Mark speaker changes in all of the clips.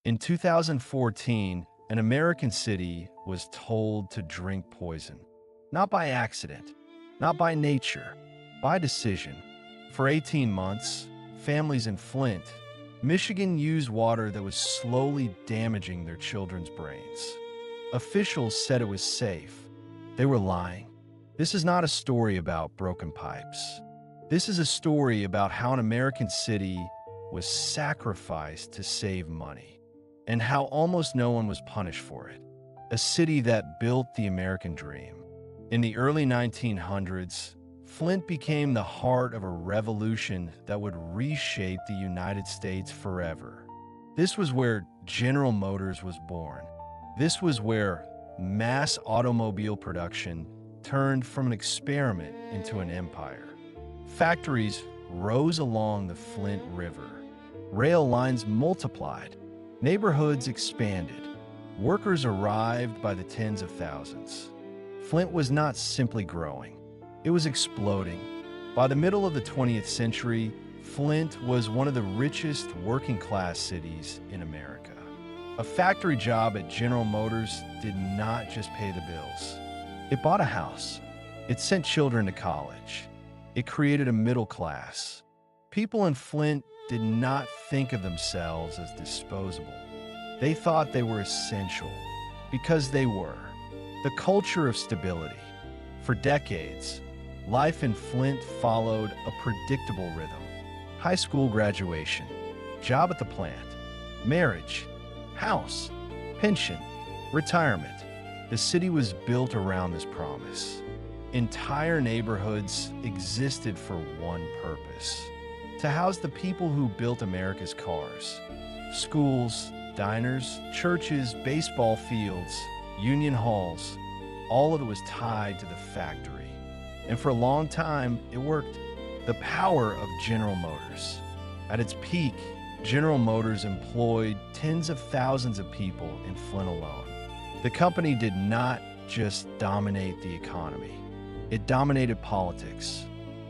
Speaker 1: In 2014, an American city was told to drink poison. Not by accident, not by nature, by decision. For 18 months, families in Flint, Michigan used water that was slowly damaging their children's brains. Officials said it was safe. They were lying. This is not a story about broken pipes. This is a story about how an American city was sacrificed to save money, and how almost no one was punished for it. A city that built the American dream. In the early 1900s, Flint became the heart of a revolution that would reshape the United States forever. This was where General Motors was born. This was where mass automobile production turned from an experiment into an empire. Factories rose along the Flint River. Rail lines multiplied. Neighborhoods expanded. Workers arrived by the tens of thousands. Flint was not simply growing. It was exploding. By the middle of the 20th century, Flint was one of the richest working-class cities in America. A factory job at General Motors did not just pay the bills. It bought a house. It sent children to college. It created a middle class. People in Flint did not think of themselves as disposable. They thought they were essential, because they were. The culture of stability. For decades, life in Flint followed a predictable rhythm. High school graduation, job at the plant, marriage, house, pension, retirement. The city was built around this promise. Entire neighborhoods existed for one purpose: to house the people who built America's cars. Schools, diners, churches, baseball fields, union halls, all of it was tied to the factory. And for a long time, it worked. The power of General Motors. At its peak, General Motors employed tens of thousands of people in Flint alone. The company did not just dominate the economy. It dominated politics.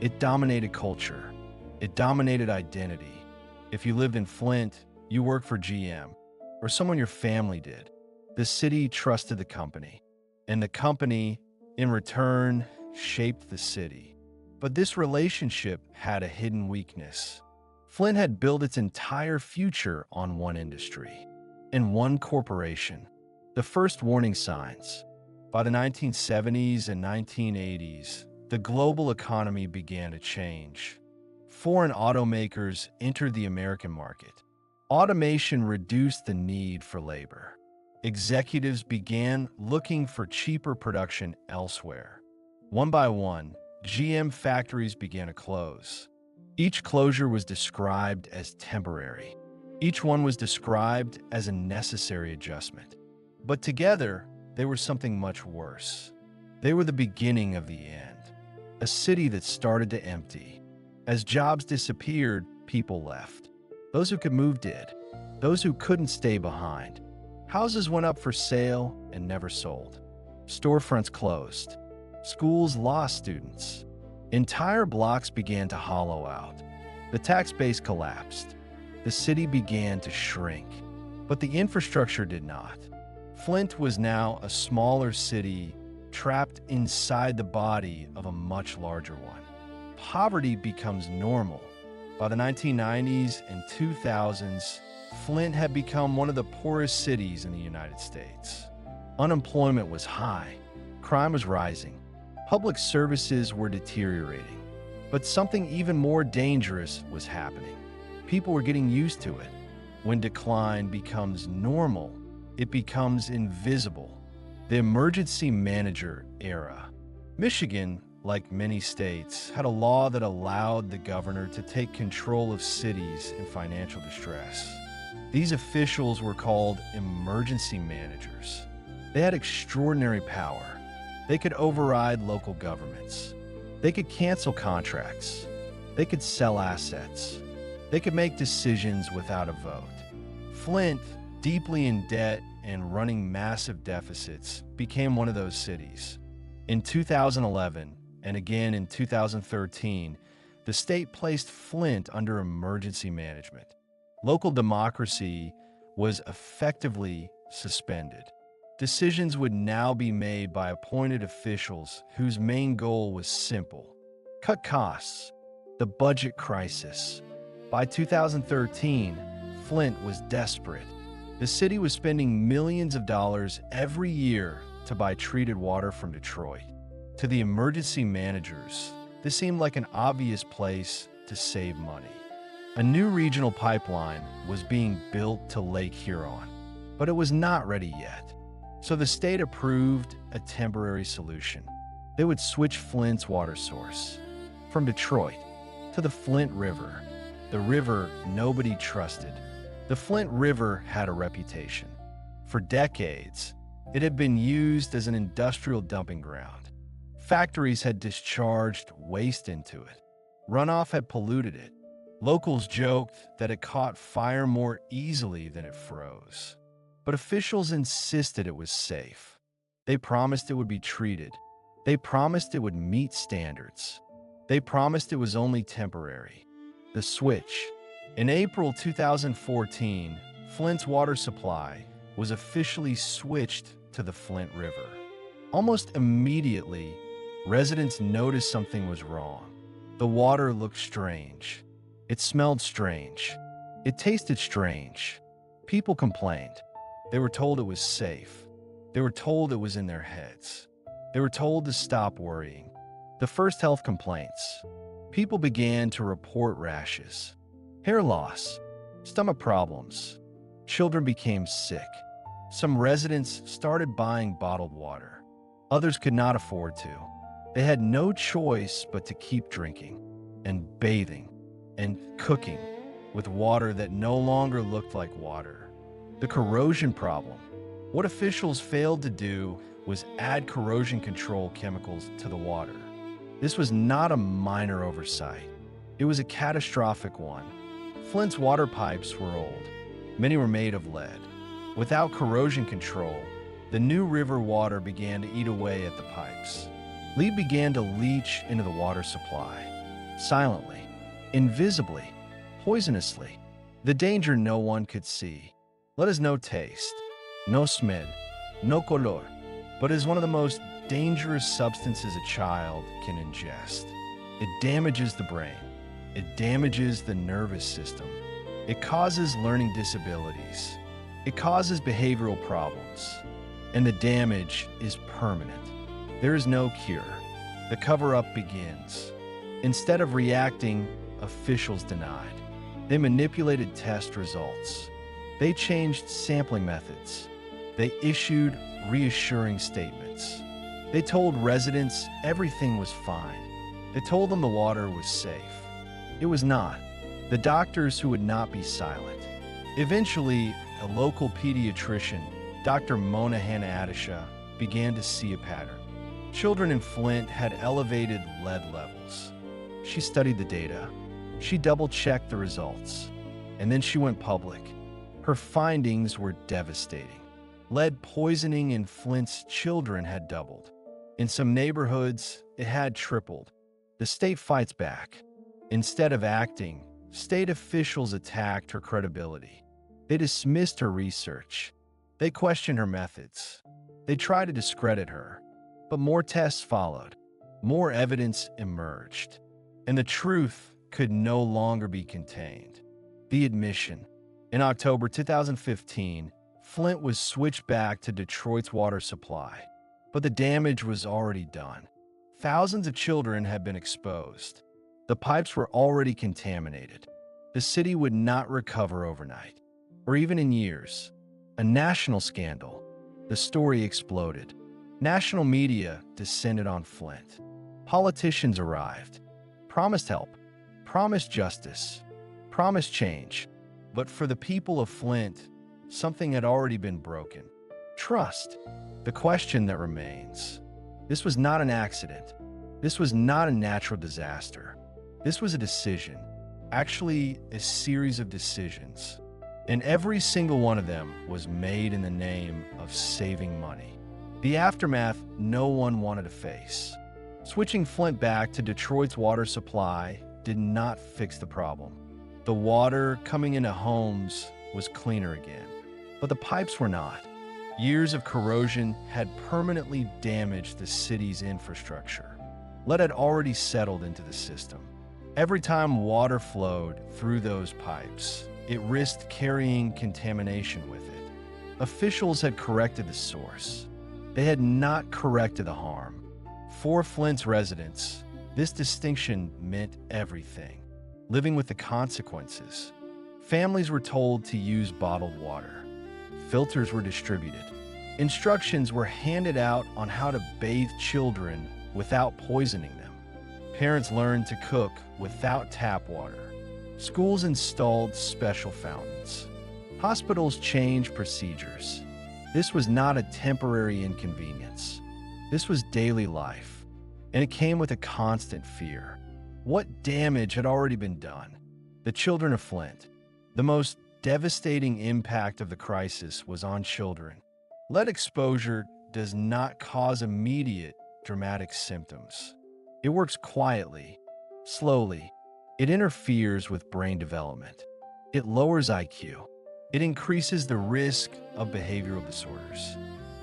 Speaker 1: It dominated culture. It dominated identity. If you lived in Flint, you worked for GM, or someone your family did. The city trusted the company, and the company, in return, shaped the city. But this relationship had a hidden weakness. Flint had built its entire future on one industry, in one corporation. The first warning signs. By the 1970s and 1980s, the global economy began to change. Foreign automakers entered the American market. Automation reduced the need for labor. Executives began looking for cheaper production elsewhere. One by one, GM factories began to close. Each closure was described as temporary. Each one was described as a necessary adjustment. But together, they were something much worse. They were the beginning of the end. A city that started to empty. As jobs disappeared, people left. Those who could move did. Those who couldn't stay behind. Houses went up for sale and never sold. Storefronts closed. Schools lost students. Entire blocks began to hollow out. The tax base collapsed. The city began to shrink. But the infrastructure did not. Flint was now a smaller city trapped inside the body of a much larger one. Poverty becomes normal. By the 1990s and 2000s, Flint had become one of the poorest cities in the United States. Unemployment was high. Crime was rising. Public services were deteriorating. But something even more dangerous was happening. People were getting used to it. When decline becomes normal, it becomes invisible. The emergency manager era. Michigan, like many states, had a law that allowed the governor to take control of cities in financial distress. These officials were called emergency managers. They had extraordinary power. They could override local governments. They could cancel contracts. They could sell assets. They could make decisions without a vote. Flint, deeply in debt and running massive deficits, became one of those cities. In 2011, and again in 2013, the state placed Flint under emergency management. Local democracy was effectively suspended. Decisions would now be made by appointed officials whose main goal was simple: cut costs. The budget crisis. By 2013, Flint was desperate. The city was spending millions of dollars every year to buy treated water from Detroit. To the emergency managers, this seemed like an obvious place to save money. A new regional pipeline was being built to Lake Huron, but it was not ready yet. So the state approved a temporary solution. They would switch Flint's water source from Detroit to the Flint River, the river nobody trusted. The Flint River had a reputation. For decades, it had been used as an industrial dumping ground. Factories had discharged waste into it. Runoff had polluted it. Locals joked that it caught fire more easily than it froze. But officials insisted it was safe. They promised it would be treated. They promised it would meet standards. They promised it was only temporary. The switch. In April 2014, Flint's water supply was officially switched to the Flint River. Almost immediately, residents noticed something was wrong. The water looked strange. It smelled strange. It tasted strange. People complained. They were told it was safe. They were told it was in their heads. They were told to stop worrying. The first health complaints. People began to report rashes, hair loss, stomach problems. Children became sick. Some residents started buying bottled water. Others could not afford to. They had no choice but to keep drinking and bathing and cooking with water that no longer looked like water. The corrosion problem. What officials failed to do was add corrosion control chemicals to the water. This was not a minor oversight. It was a catastrophic one. Flint's water pipes were old. Many were made of lead. Without corrosion control, the new river water began to eat away at the pipes. Lead began to leach into the water supply. Silently, invisibly, poisonously. The danger no one could see. Lead has no taste, no smell, no color, but is one of the most dangerous substances a child can ingest. It damages the brain. It damages the nervous system. It causes learning disabilities. It causes behavioral problems. And the damage is permanent. There is no cure. The cover-up begins. Instead of reacting, officials denied. They manipulated test results. They changed sampling methods. They issued reassuring statements. They told residents everything was fine. They told them the water was safe. It was not. The doctors who would not be silent. Eventually, a local pediatrician, Dr. Mona Hanna-Atisha, began to see a pattern. Children in Flint had elevated lead levels. She studied the data. She double-checked the results. And then she went public. Her findings were devastating. Lead poisoning in Flint's children had doubled. In some neighborhoods, it had tripled. The state fights back. Instead of acting, state officials attacked her credibility. They dismissed her research. They questioned her methods. They tried to discredit her. But more tests followed. More evidence emerged. And the truth could no longer be contained. The admission. In October 2015, Flint was switched back to Detroit's water supply. But the damage was already done. Thousands of children had been exposed. The pipes were already contaminated. The city would not recover overnight, or even in years. A national scandal. The story exploded. National media descended on Flint. Politicians arrived, promised help, promised justice, promised change. But for the people of Flint, something had already been broken. Trust. The question that remains. This was not an accident. This was not a natural disaster. This was a decision. Actually, a series of decisions. And every single one of them was made in the name of saving money. The aftermath no one wanted to face. Switching Flint back to Detroit's water supply did not fix the problem. The water coming into homes was cleaner again. But the pipes were not. Years of corrosion had permanently damaged the city's infrastructure. Lead had already settled into the system. Every time water flowed through those pipes, it risked carrying contamination with it. Officials had corrected the source. They had not corrected the harm. For Flint's residents, this distinction meant everything. Living with the consequences. Families were told to use bottled water. Filters were distributed. Instructions were handed out on how to bathe children without poisoning them. Parents learned to cook without tap water. Schools installed special fountains. Hospitals changed procedures. This was not a temporary inconvenience. This was daily life, and it came with a constant fear. What damage had already been done? The children of Flint. The most devastating impact of the crisis was on children. Lead exposure does not cause immediate, dramatic symptoms. It works quietly, slowly. It interferes with brain development. It lowers IQ. It increases the risk of behavioral disorders.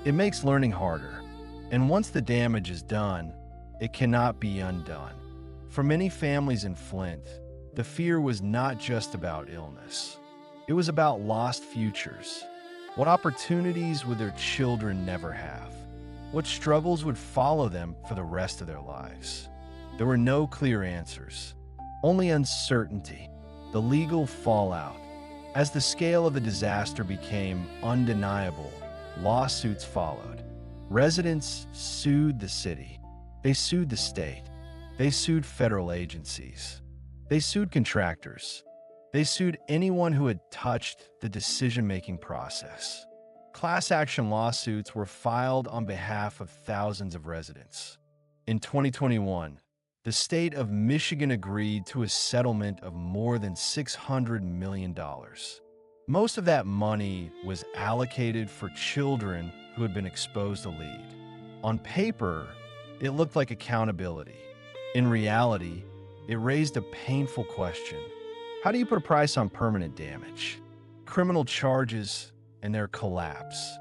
Speaker 1: It makes learning harder. And once the damage is done, it cannot be undone. For many families in Flint, the fear was not just about illness. It was about lost futures. What opportunities would their children never have? What struggles would follow them for the rest of their lives? There were no clear answers, only uncertainty, the legal fallout. As the scale of the disaster became undeniable, lawsuits followed. Residents sued the city. They sued the state. They sued federal agencies. They sued contractors. They sued anyone who had touched the decision-making process. Class action lawsuits were filed on behalf of thousands of residents. In 2021, the state of Michigan agreed to a settlement of more than $600 million. Most of that money was allocated for children who had been exposed to lead. On paper, it looked like accountability. In reality, it raised a painful question. How do you put a price on permanent damage? Criminal charges and their collapse.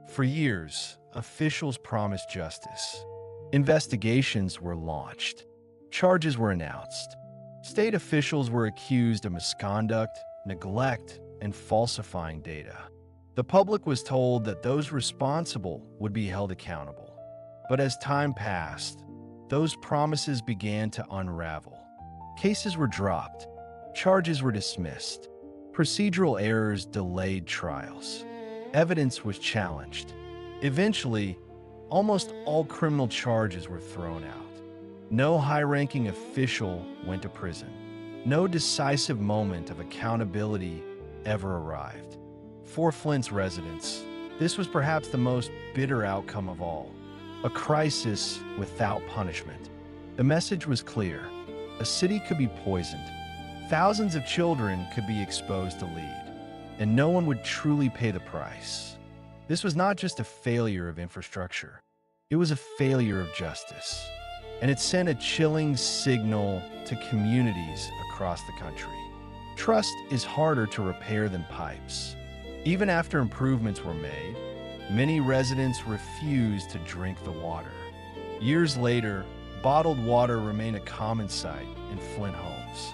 Speaker 1: For years, officials promised justice. Investigations were launched. Charges were announced. State officials were accused of misconduct, neglect, and falsifying data. The public was told that those responsible would be held accountable. But as time passed, those promises began to unravel. Cases were dropped. Charges were dismissed. Procedural errors delayed trials. Evidence was challenged. Eventually, almost all criminal charges were thrown out. No high-ranking official went to prison. No decisive moment of accountability ever arrived. For Flint's residents, this was perhaps the most bitter outcome of all. A crisis without punishment. The message was clear. A city could be poisoned. Thousands of children could be exposed to lead, and no one would truly pay the price. This was not just a failure of infrastructure. It was a failure of justice. And it sent a chilling signal to communities across the country. Trust is harder to repair than pipes. Even after improvements were made, many residents refused to drink the water. Years later, bottled water remained a common sight in Flint homes.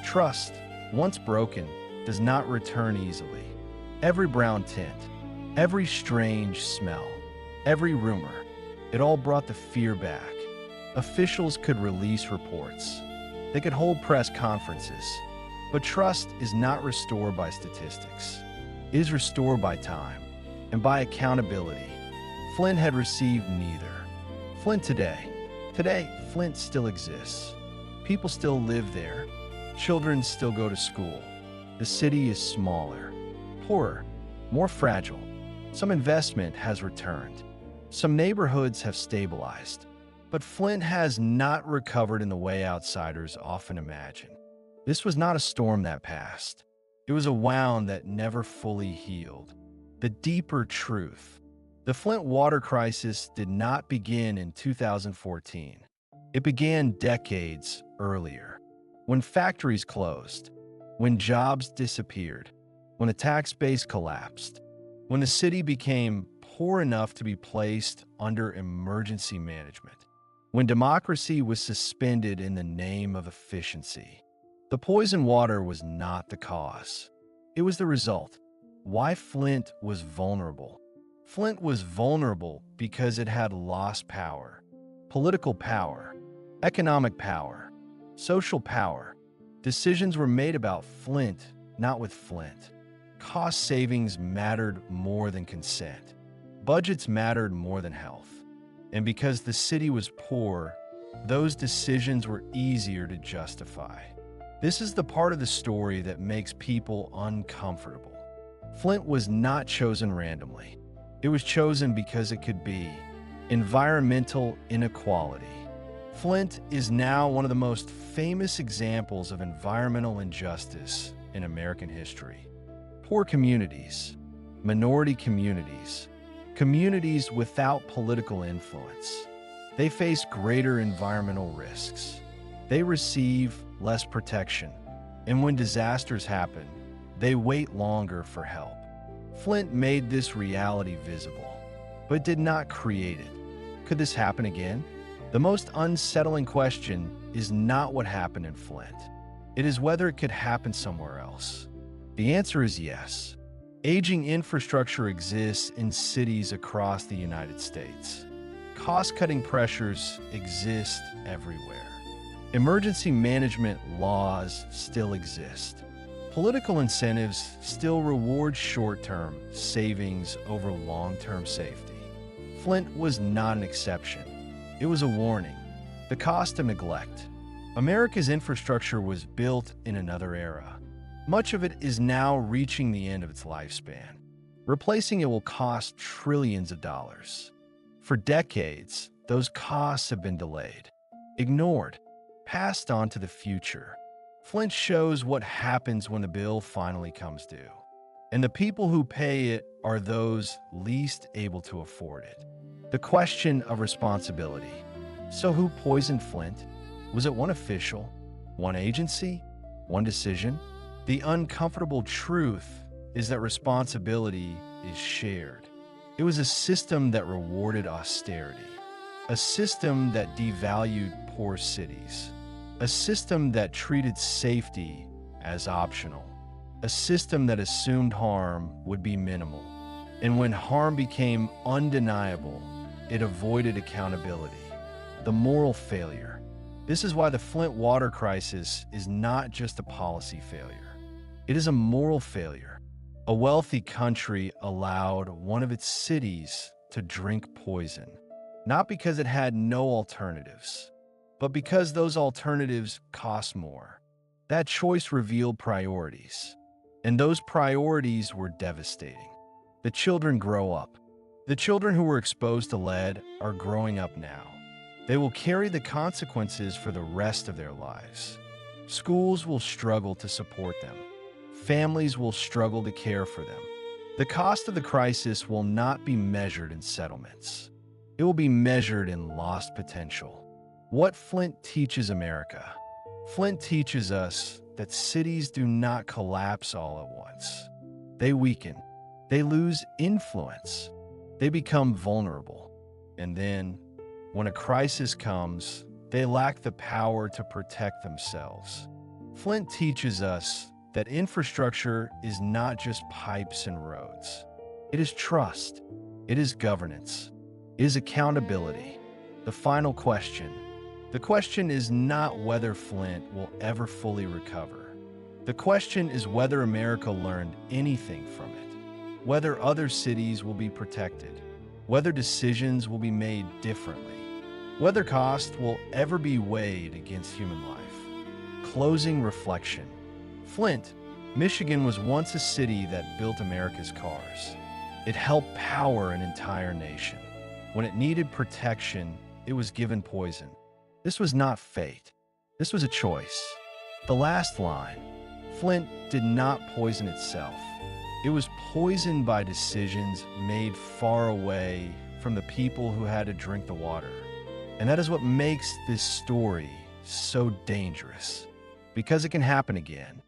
Speaker 1: Trust, once broken, does not return easily. Every brown tint, every strange smell, every rumor, it all brought the fear back. Officials could release reports. They could hold press conferences. But trust is not restored by statistics. It is restored by time and by accountability. Flint had received neither. Flint today, Flint still exists. People still live there. Children still go to school. The city is smaller, poorer, more fragile. Some investment has returned. Some neighborhoods have stabilized. But Flint has not recovered in the way outsiders often imagine. This was not a storm that passed. It was a wound that never fully healed. The deeper truth. The Flint water crisis did not begin in 2014. It began decades earlier, when factories closed, when jobs disappeared, when the tax base collapsed, when the city became poor enough to be placed under emergency management, when democracy was suspended in the name of efficiency. The poisoned water was not the cause. It was the result. Why Flint was vulnerable. Flint was vulnerable because it had lost power, political power, economic power, social power. Decisions were made about Flint, not with Flint. Cost savings mattered more than consent. Budgets mattered more than health. And because the city was poor, those decisions were easier to justify. This is the part of the story that makes people uncomfortable. Flint was not chosen randomly. It was chosen because it could be. Environmental inequality. Flint is now one of the most famous examples of environmental injustice in American history. Poor communities, minority communities, communities without political influence. They face greater environmental risks. They receive less protection. And when disasters happen, they wait longer for help. Flint made this reality visible, but did not create it. Could this happen again? The most unsettling question is not what happened in Flint. It is whether it could happen somewhere else. The answer is yes. Aging infrastructure exists in cities across the United States. Cost-cutting pressures exist everywhere. Emergency management laws still exist. Political incentives still reward short-term savings over long-term safety. Flint was not an exception. It was a warning. The cost of neglect. America's infrastructure was built in another era. Much of it is now reaching the end of its lifespan. Replacing it will cost trillions of dollars. For decades, those costs have been delayed, ignored, passed on to the future. Flint shows what happens when the bill finally comes due. And the people who pay it are those least able to afford it. The question of responsibility. So who poisoned Flint? Was it one official, one agency, one decision? The uncomfortable truth is that responsibility is shared. It was a system that rewarded austerity, a system that devalued poor cities, a system that treated safety as optional, a system that assumed harm would be minimal. And when harm became undeniable, it avoided accountability. The moral failure. This is why the Flint water crisis is not just a policy failure. It is a moral failure. A wealthy country allowed one of its cities to drink poison, not because it had no alternatives, but because those alternatives cost more. That choice revealed priorities, and those priorities were devastating. The children grow up. The children who were exposed to lead are growing up now. They will carry the consequences for the rest of their lives. Schools will struggle to support them. Families will struggle to care for them. The cost of the crisis will not be measured in settlements. It will be measured in lost potential. What Flint teaches America? Flint teaches us that cities do not collapse all at once. They weaken. They lose influence. They become vulnerable. And then, when a crisis comes, they lack the power to protect themselves. Flint teaches us that infrastructure is not just pipes and roads. It is trust. It is governance. It is accountability. The final question. The question is not whether Flint will ever fully recover. The question is whether America learned anything from it, whether other cities will be protected, whether decisions will be made differently, whether cost will ever be weighed against human life. Closing reflection. Flint, Michigan was once a city that built America's cars. It helped power an entire nation. When it needed protection, it was given poison. This was not fate. This was a choice. The last line. Flint did not poison itself. It was poisoned by decisions made far away from the people who had to drink the water. And that is what makes this story so dangerous. Because it can happen again.